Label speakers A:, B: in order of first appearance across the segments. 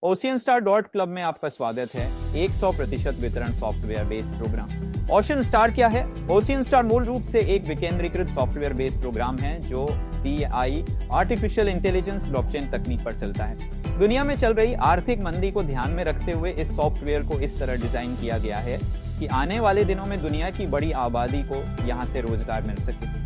A: Ocean star dot club में आपका स्वागत है। 100% वितरण software based program. Ocean star क्या है? ओशियन स्टार मूल रूप से एक विकेंद्रीकृत सॉफ्टवेयर बेस्ड प्रोग्राम है जो AI आर्टिफिशियल इंटेलिजेंस ब्लॉकचेन तकनीक पर चलता है। दुनिया में चल रही आर्थिक मंदी को ध्यान में रखते हुए इस सॉफ्टवेयर को इस तरह डिजाइन किया गया है कि आने वाले दिनों में दुनिया की बड़ी आबादी को यहाँ से रोजगार मिल सके।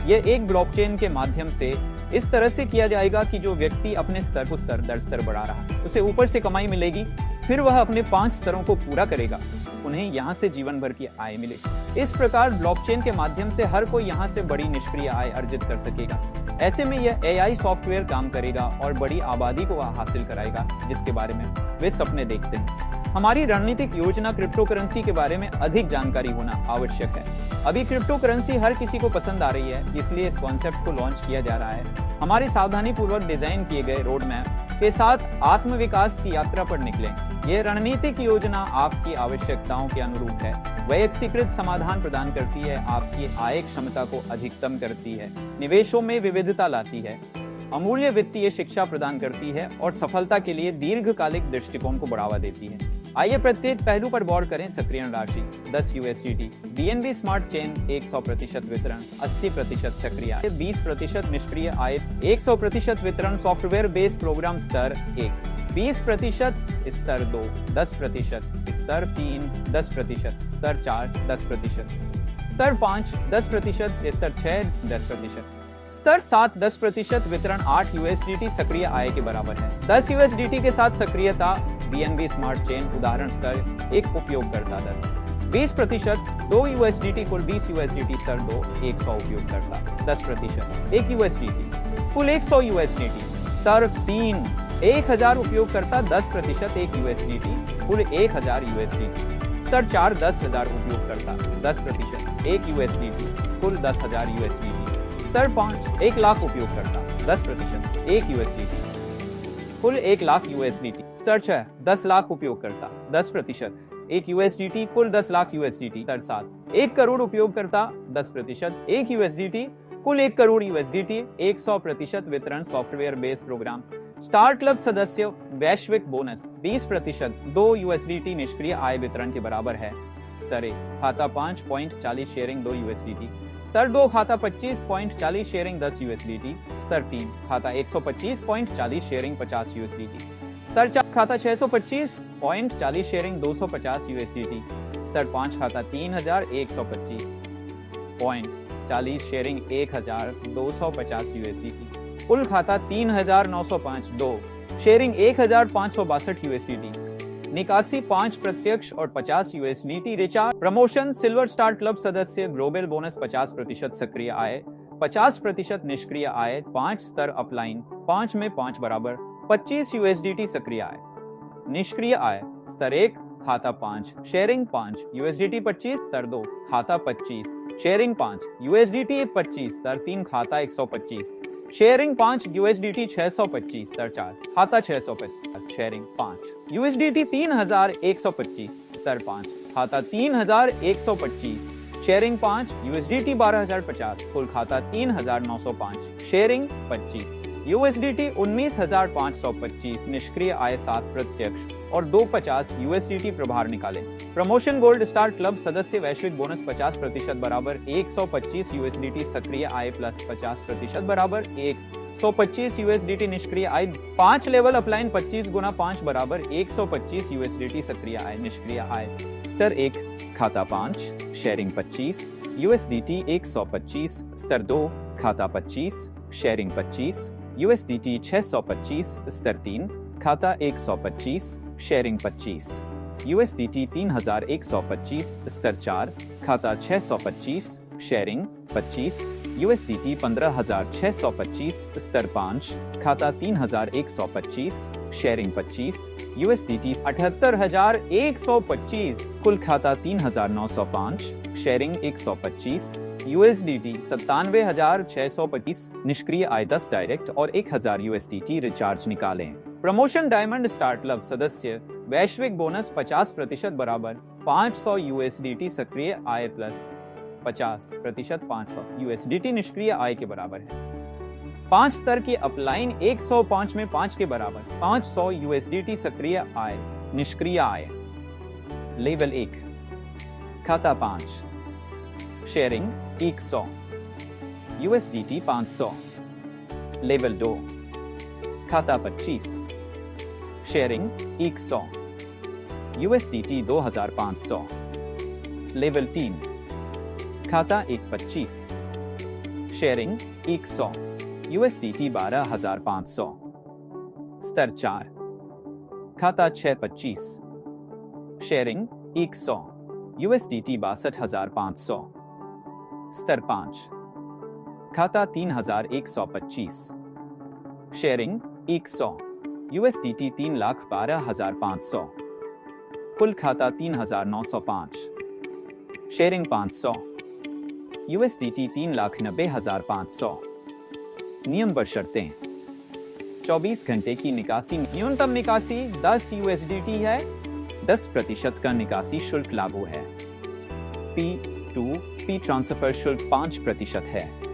A: ये एक ब्लॉकचेन के माध्यम से इस तरह से किया जाएगा कि जो व्यक्ति अपने स्तर को स्तर दर स्तर बढ़ा रहा है उसे ऊपर से कमाई मिलेगी, फिर वह अपने 5 स्तरों को पूरा करेगा, उन्हें यहाँ से जीवन भर की आय मिलेगी। इस प्रकार ब्लॉकचेन के माध्यम से हर कोई यहाँ से बड़ी निष्क्रिय आय अर्जित कर सकेगा। ऐसे में यह AI सॉफ्टवेयर काम करेगा और बड़ी आबादी को हासिल कराएगा जिसके बारे में वे सपने देखते हैं। हमारी रणनीतिक योजना क्रिप्टो करेंसी के बारे में अधिक जानकारी होना आवश्यक है। अभी क्रिप्टो करेंसी हर किसी को पसंद आ रही है, इसलिए इस कॉन्सेप्ट को लॉन्च किया जा रहा है। हमारी सावधानी पूर्वक डिजाइन किए गए रोड मैप के साथ आत्मविकास की यात्रा पर निकलें। यह रणनीतिक योजना आपकी आवश्यकताओं के अनुरूप है, वैयक्तिकृत समाधान प्रदान करती है, आपकी आय क्षमता को अधिकतम करती है, निवेशों में विविधता लाती है, अमूल्य वित्तीय शिक्षा प्रदान करती है और सफलता के लिए दीर्घकालिक दृष्टिकोण को बढ़ावा देती है। आइए प्रत्येक पहलू पर गौर करें। सक्रिय राशि 10 USDT, BNB स्मार्ट चेन 100% वितरण, 80% सक्रिय आय, 20% निष्क्रिय आय, 100% वितरण सॉफ्टवेयर बेस्ड प्रोग्राम स्तर 1, 20% स्तर 2, 10% स्तर 3, 10% स्तर 4, 10% स्तर 5, 10% स्तर 6, 10% स्तर 7, 10% वितरण 8 USDT सक्रिय आय के बराबर है। 10 USDT के साथ सक्रियता BNB स्मार्ट चेन उदाहरण स्तर 1 उपयोगकर्ता 10, 20% 2 USDT कुल 20 USDT स्तर 2 100 उपयोगकर्ता 10% 1 USDT कुल 100 USDT स्तर 3 1000 उपयोगकर्ता 10% 1 USDT कुल 1000 USDT स्तर 4 10,000 उपयोगकर्ता 10% 1 USDT कुल 10,000 USDT स्तर 5 1 लाख उपयोगकर्ता 10% 1 USDT कुल 1 लाख USDT स्तर 6 10 लाख उपयोगकर्ता 10% 1 USDT कुल 10 लाख USDT स्तर 7 1 करोड़ उपयोगकर्ता 10% 1 USDT कुल 1 करोड़ USDT 100% वितरण software based program. Star club सदस्य वैश्विक बोनस 20% 2 USDT निष्क्रिय आय वितरण के बराबर है। स्तर 1 खाता 5.40 शेयरिंग 2 USDT स्तर 2 खाता 25.40 शेयरिंग 10 USDT स्तर 3 खाता 125.40 शेयरिंग 50 USDT स्तर 4 खाता 625.40 शेयरिंग 250 USDT स्तर 5 खाता 3125.40 शेयरिंग 1250 USDT कुल खाता 3905 2 शेयरिंग 1562 USDT निकासी 5 प्रत्यक्ष और 50 USDT recharge. Promotion silver star club सदस्य ग्लोबल बोनस 50% सक्रिय आय 50% निष्क्रिय आय 5 स्तर अपलाइन 5 में 5 बराबर 25 USDT सक्रिय आय। निष्क्रिय आय स्तर 1 खाता 5 शेयरिंग 5 USDT 25 स्तर 2 खाता 25 शेयरिंग 5 USDT 25 स्तर 3 खाता 125 शेयरिंग 5 USDT 625 स्तर 4 खाता 625 शेयरिंग 5 USDT 3125 स्तर 5 खाता 3125 शेयरिंग 5 USDT 12050 कुल खाता 3905 शेयरिंग 25 USDT 19525 निष्क्रिय आय 7 प्रत्यक्ष और 250 USDT प्रभार निकालें। प्रमोशन गोल्ड स्टार क्लब सदस्य वैश्विक बोनस 50% बराबर 125 USDT सक्रिय आय प्लस 50% बराबर 125 USDT निष्क्रिय आय 5 लेवल अपलाइन 25 गुना 5 बराबर 125 USDT सक्रिय आय निष्क्रिय आय। स्तर 1 खाता 5 शेयरिंग 25 USDT 125 स्तर 2 खाता 25 शेयरिंग 25 USDT 625 स्तर 3 खाता 125 शेयरिंग 25 USDT 3125 स्तर 4 खाता 625 शेयरिंग 25 USDT 15625 स्तर 5 खाता 3125 शेयरिंग 25 USDT 78125 कुल खाता 3905 शेयरिंग 125 USDT 97,625 निष्क्रिय आय 10 डायरेक्ट और 1000 USDT रिचार्ज निकालें। प्रमोशन डायमंड स्टार क्लब सदस्य वैश्विक बोनस 50% बराबर 500 USDT सक्रिय आय प्लस 50% 500 USDT निष्क्रिय आय के बराबर है। 5 स्तर की अपलाइन 105 में 5 के बराबर 500 USDT सक्रिय आय निष्क्रिय आय। लेवल 1 खाता 5 शेयरिंग 100 USDT 500। लेवल 2 खाता 25 शेयरिंग 100 USDT 2500। लेवल 3 खाता 125 शेयरिंग 100 USDT 12500। स्तर 4 खाता 625 शेयरिंग 100 USDT 62500। स्तर 5 खाता 3125 शेयरिंग 100 USDT 3,12,500। कुल खाता 3,905 शेयरिंग 500 USDT 3,90,500। नियम व शर्तें। 24 घंटे की निकासी। न्यूनतम निकासी 10 USDT है। 10% का निकासी शुल्क लागू है। P2P ट्रांसफर शुल्क 5% है।